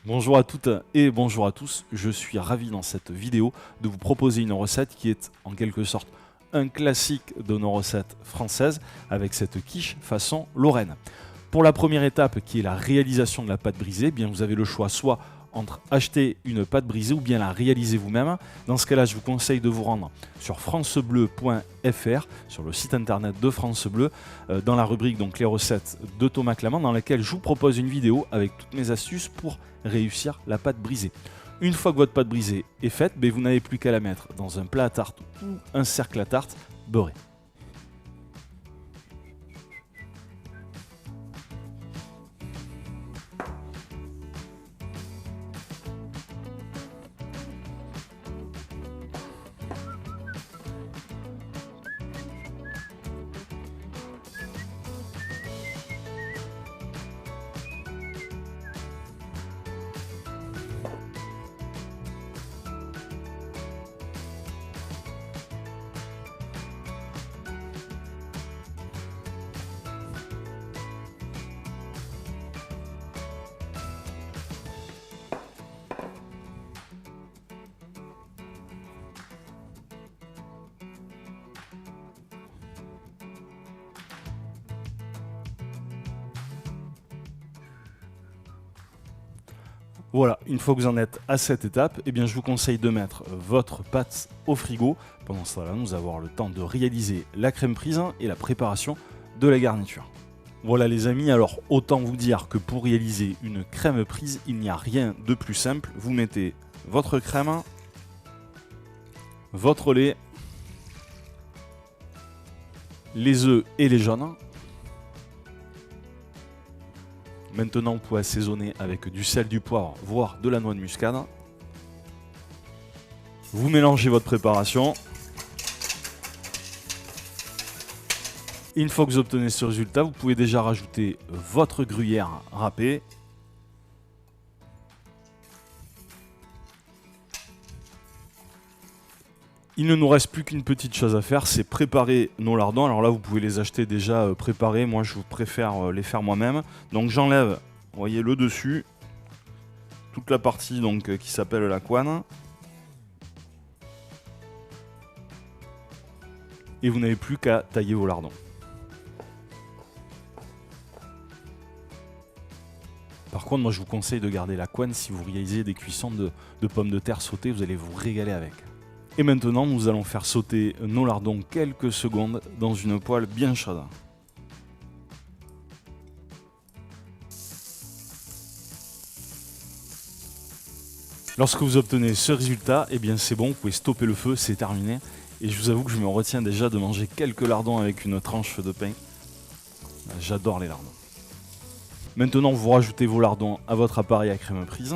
Bonjour à toutes et bonjour à tous, je suis ravi dans cette vidéo de vous proposer une recette qui est en quelque sorte un classique de nos recettes françaises avec cette quiche façon Lorraine. Pour la première étape qui est la réalisation de la pâte brisée, eh bien vous avez le choix soit entre acheter une pâte brisée ou bien la réaliser vous-même. Dans ce cas-là, je vous conseille de vous rendre sur francebleu.fr, sur le site internet de France Bleu, dans la rubrique donc les recettes de Thomas Clamant, dans laquelle je vous propose une vidéo avec toutes mes astuces pour réussir la pâte brisée. Une fois que votre pâte brisée est faite, vous n'avez plus qu'à la mettre dans un plat à tarte ou un cercle à tarte beurré. Voilà, une fois que vous en êtes à cette étape, je vous conseille de mettre votre pâte au frigo. Pendant ce temps-là, nous allons avoir le temps de réaliser la crème prise et la préparation de la garniture. Voilà les amis, alors autant vous dire que pour réaliser une crème prise, il n'y a rien de plus simple. Vous mettez votre crème, votre lait, les œufs et les jaunes. Maintenant, vous pouvez assaisonner avec du sel, du poivre, voire de la noix de muscade. Vous mélangez votre préparation. Une fois que vous obtenez ce résultat, vous pouvez déjà rajouter votre gruyère râpée. Il ne nous reste plus qu'une petite chose à faire, c'est préparer nos lardons. Alors là, vous pouvez les acheter déjà préparés. Moi, je préfère les faire moi-même. Donc j'enlève, vous voyez, le dessus, toute la partie donc qui s'appelle la couenne. Et vous n'avez plus qu'à tailler vos lardons. Par contre, moi, je vous conseille de garder la couenne si vous réalisez des cuissons de pommes de terre sautées. Vous allez vous régaler avec. Et maintenant, nous allons faire sauter nos lardons quelques secondes dans une poêle bien chaude. Lorsque vous obtenez ce résultat, c'est bon, vous pouvez stopper le feu, c'est terminé. Et je vous avoue que je me retiens déjà de manger quelques lardons avec une tranche de pain. J'adore les lardons. Maintenant, vous rajoutez vos lardons à votre appareil à crème prise.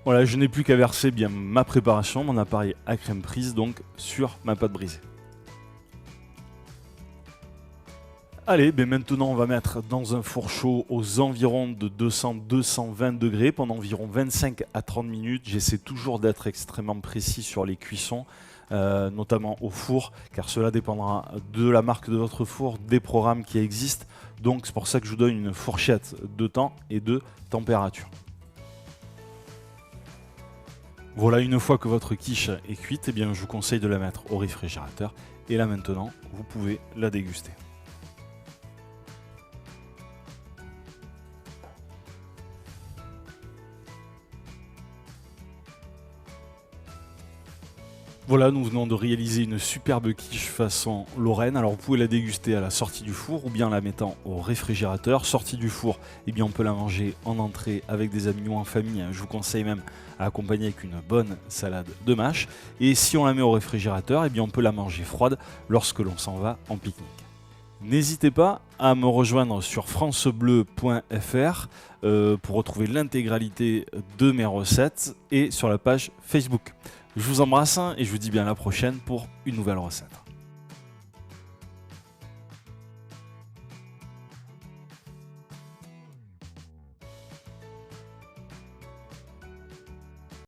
Voilà, je n'ai plus qu'à verser bien ma préparation, mon appareil à crème prise, donc sur ma pâte brisée. Allez, maintenant on va mettre dans un four chaud aux environs de 200-220 degrés pendant environ 25 à 30 minutes. J'essaie toujours d'être extrêmement précis sur les cuissons, notamment au four, car cela dépendra de la marque de votre four, des programmes qui existent. Donc c'est pour ça que je vous donne une fourchette de temps et de température. Voilà, une fois que votre quiche est cuite, je vous conseille de la mettre au réfrigérateur. Et là maintenant, vous pouvez la déguster. Voilà, nous venons de réaliser une superbe quiche façon Lorraine. Alors vous pouvez la déguster à la sortie du four ou bien la mettant au réfrigérateur. Sortie du four, on peut la manger en entrée avec des amis ou en famille. Je vous conseille même à accompagner avec une bonne salade de mâche. Et si on la met au réfrigérateur, on peut la manger froide lorsque l'on s'en va en pique-nique. N'hésitez pas à me rejoindre sur francebleu.fr pour retrouver l'intégralité de mes recettes et sur la page Facebook. Je vous embrasse et je vous dis bien à la prochaine pour une nouvelle recette.